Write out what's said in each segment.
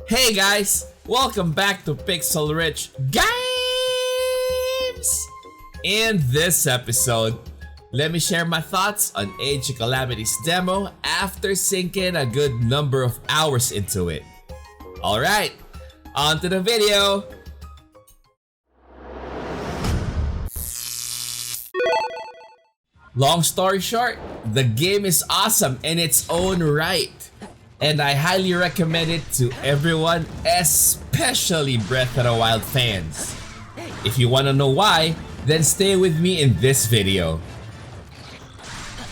Hey guys, welcome back to Pixel Rich Games! In this episode, let me share my thoughts on Age of Calamity's demo after sinking a good number of hours into it. Alright, on to the video! Long story short, the game is awesome in its own right. And I highly recommend it to everyone, especially Breath of the Wild fans. If you wanna know why, then stay with me in this video.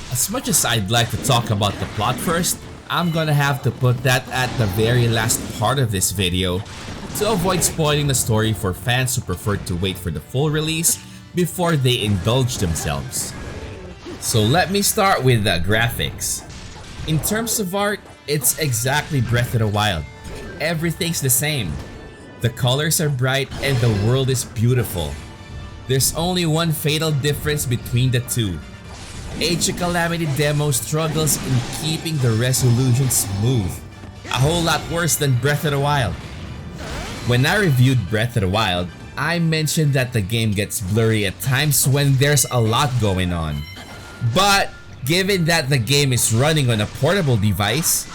As much as I'd like to talk about the plot first, I'm gonna have to put that at the very last part of this video to avoid spoiling the story for fans who prefer to wait for the full release before they indulge themselves. So let me start with the graphics. In terms of art, it's exactly Breath of the Wild. Everything's the same. The colors are bright and the world is beautiful. There's only one fatal difference between the two. Age of Calamity Demo struggles in keeping the resolution smooth. A whole lot worse than Breath of the Wild. When I reviewed Breath of the Wild, I mentioned that the game gets blurry at times when there's a lot going on. But given that the game is running on a portable device,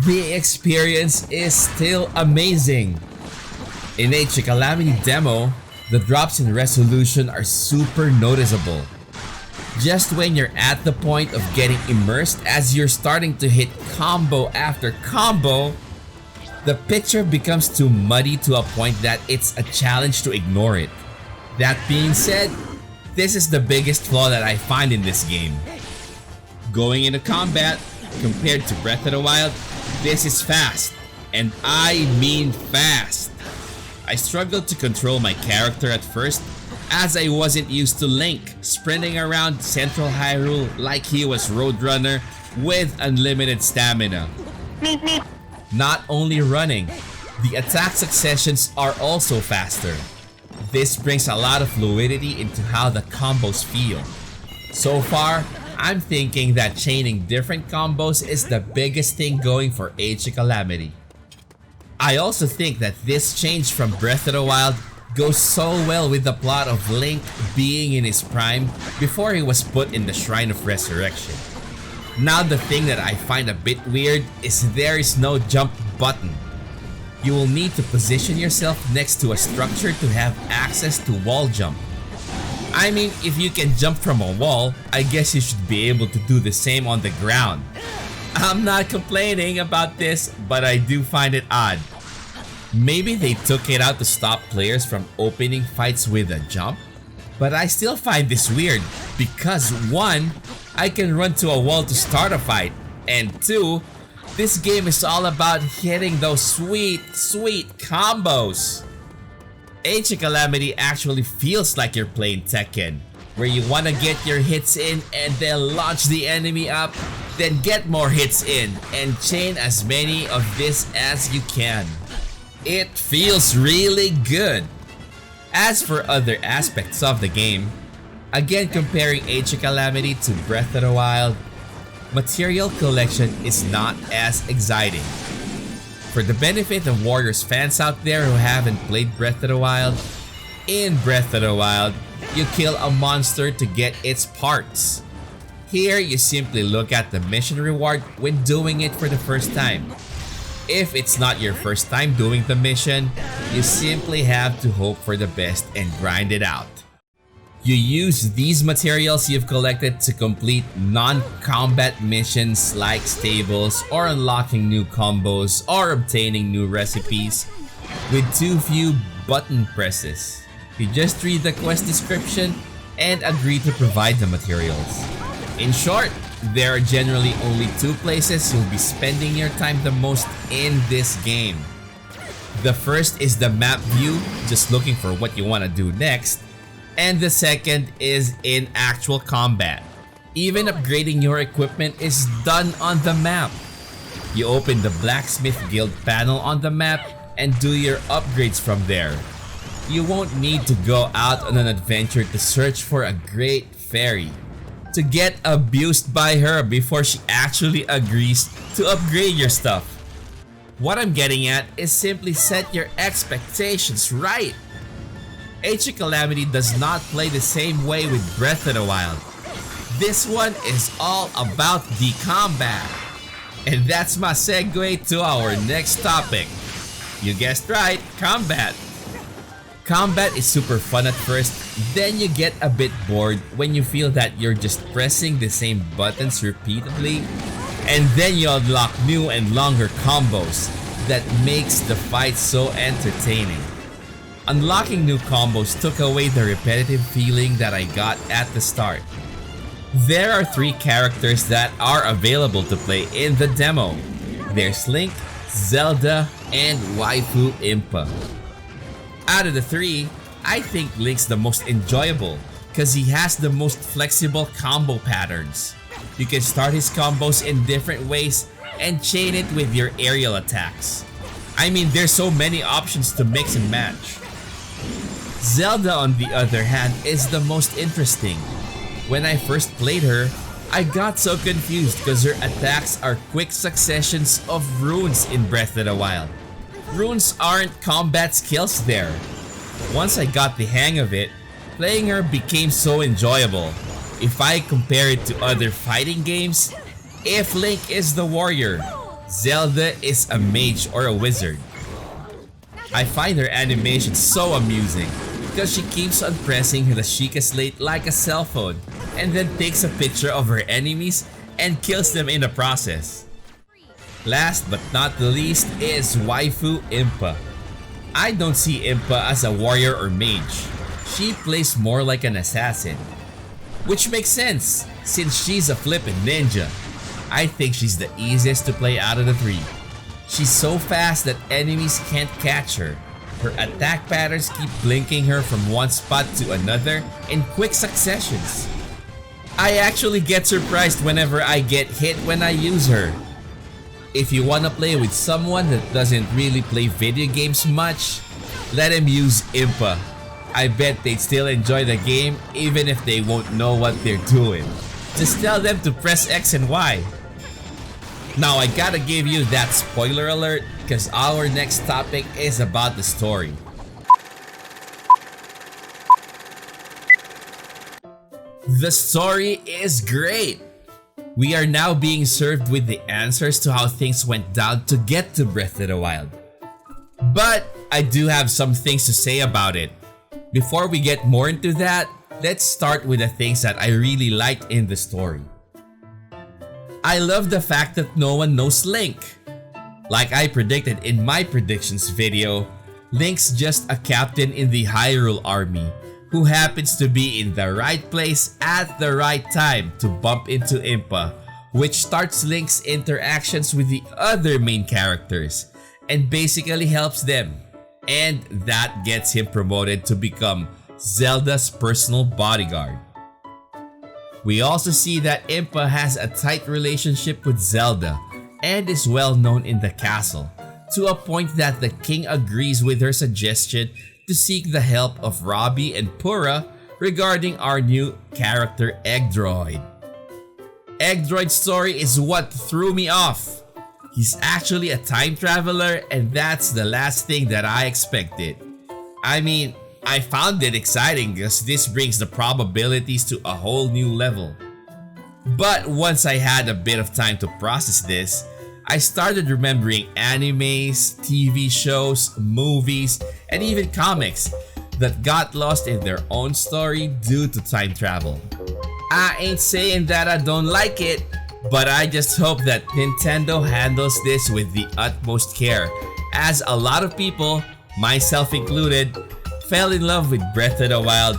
the experience is still amazing. In Age of Calamity Demo, the drops in resolution are super noticeable. Just when you're at the point of getting immersed as you're starting to hit combo after combo, the picture becomes too muddy to a point that it's a challenge to ignore it. That being said, this is the biggest flaw that I find in this game. Going into combat, compared to Breath of the Wild, this is fast. And I mean fast. I struggled to control my character at first as I wasn't used to Link sprinting around Central Hyrule like he was Roadrunner with unlimited stamina. Not only running, the attack successions are also faster. This brings a lot of fluidity into how the combos feel. So far, I'm thinking that chaining different combos is the biggest thing going for Age of Calamity. I also think that this change from Breath of the Wild goes so well with the plot of Link being in his prime before he was put in the Shrine of Resurrection. Now the thing that I find a bit weird is there is no jump button. You will need to position yourself next to a structure to have access to wall jump. I mean, if you can jump from a wall, I guess you should be able to do the same on the ground. I'm not complaining about this, but I do find it odd. Maybe they took it out to stop players from opening fights with a jump? But I still find this weird because 1, I can run to a wall to start a fight, and 2, this game is all about hitting those sweet combos. Age of Calamity actually feels like you're playing Tekken, where you wanna get your hits in and then launch the enemy up, then get more hits in and chain as many of this as you can. It feels really good. As for other aspects of the game, again comparing Age of Calamity to Breath of the Wild, material collection is not as exciting. For the benefit of Warriors fans out there who haven't played Breath of the Wild, in Breath of the Wild, you kill a monster to get its parts. Here, you simply look at the mission reward when doing it for the first time. If it's not your first time doing the mission, you simply have to hope for the best and grind it out. You use these materials you've collected to complete non-combat missions like stables or unlocking new combos or obtaining new recipes with too few button presses. You just read the quest description and agree to provide the materials. In short, there are generally only 2 places you'll be spending your time the most in this game. The first is the map view, just looking for what you want to do next. And the second is in actual combat. Even upgrading your equipment is done on the map. You open the Blacksmith Guild panel on the map and do your upgrades from there. You won't need to go out on an adventure to search for a great fairy, to get abused by her before she actually agrees to upgrade your stuff. What I'm getting at is simply set your expectations right. Age of Calamity does not play the same way with Breath of the Wild. This one is all about the combat. And that's my segue to our next topic. You guessed right, combat. Combat is super fun at first, then you get a bit bored when you feel that you're just pressing the same buttons repeatedly, and then you unlock new and longer combos that makes the fight so entertaining. Unlocking new combos took away the repetitive feeling that I got at the start. There are 3 characters that are available to play in the demo. There's Link, Zelda, and Waifu Impa. Out of the 3, I think Link's the most enjoyable because he has the most flexible combo patterns. You can start his combos in different ways and chain it with your aerial attacks. I mean, there's so many options to mix and match. Zelda, on the other hand, is the most interesting. When I first played her, I got so confused because her attacks are quick successions of runes in Breath of the Wild. Runes aren't combat skills there. Once I got the hang of it, playing her became so enjoyable. If I compare it to other fighting games, if Link is the warrior, Zelda is a mage or a wizard. I find her animation so amusing because she keeps on pressing the Sheikah Slate like a cell phone and then takes a picture of her enemies and kills them in the process. Last but not the least is Waifu Impa. I don't see Impa as a warrior or mage. She plays more like an assassin. Which makes sense, since she's a flippin' ninja. I think she's the easiest to play out of the 3. She's so fast that enemies can't catch her. Her attack patterns keep blinking her from one spot to another in quick successions. I actually get surprised whenever I get hit when I use her. If you wanna play with someone that doesn't really play video games much, let him use Impa. I bet they'd still enjoy the game even if they won't know what they're doing. Just tell them to press X and Y. Now I gotta give you that spoiler alert because our next topic is about the story. The story is great. We are now being served with the answers to how things went down to get to Breath of the Wild. But I do have some things to say about it. Before we get more into that, let's start with the things that I really liked in the story. I love the fact that no one knows Link. Like I predicted in my predictions video, Link's just a captain in the Hyrule army who happens to be in the right place at the right time to bump into Impa, which starts Link's interactions with the other main characters and basically helps them. And that gets him promoted to become Zelda's personal bodyguard. We also see that Impa has a tight relationship with Zelda and is well known in the castle, to a point that the king agrees with her suggestion to seek the help of Robbie and Purah regarding our new character Eggdroid. Eggdroid's story is what threw me off. He's actually a time traveler, and that's the last thing that I expected. I mean, I found it exciting because this brings the probabilities to a whole new level. But once I had a bit of time to process this, I started remembering animes, TV shows, movies, and even comics that got lost in their own story due to time travel. I ain't saying that I don't like it, but I just hope that Nintendo handles this with the utmost care, as a lot of people, myself included, fell in love with Breath of the Wild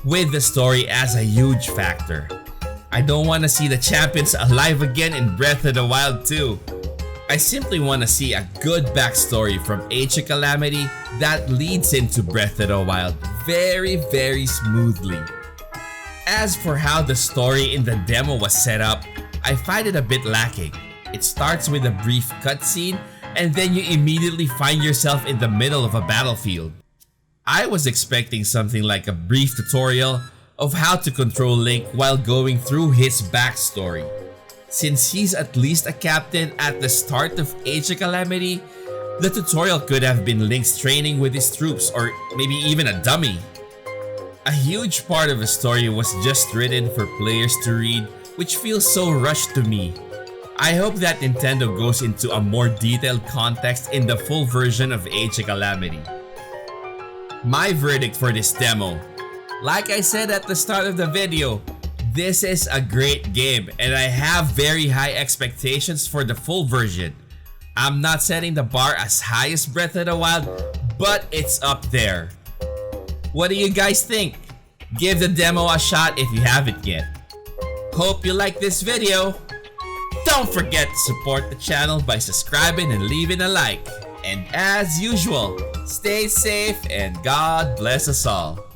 with the story as a huge factor. I don't want to see the champions alive again in Breath of the Wild 2. I simply want to see a good backstory from Age of Calamity that leads into Breath of the Wild very smoothly. As for how the story in the demo was set up, I find it a bit lacking. It starts with a brief cutscene and then you immediately find yourself in the middle of a battlefield. I was expecting something like a brief tutorial of how to control Link while going through his backstory. Since he's at least a captain at the start of Age of Calamity, the tutorial could have been Link's training with his troops or maybe even a dummy. A huge part of the story was just written for players to read, which feels so rushed to me. I hope that Nintendo goes into a more detailed context in the full version of Age of Calamity. My verdict for this demo. Like I said at the start of the video, this is a great game and I have very high expectations for the full version. I'm not setting the bar as high as Breath of the Wild, but it's up there. What do you guys think? Give the demo a shot if you haven't yet. Hope you like this video. Don't forget to support the channel by subscribing and leaving a like. And as usual, stay safe and God bless us all.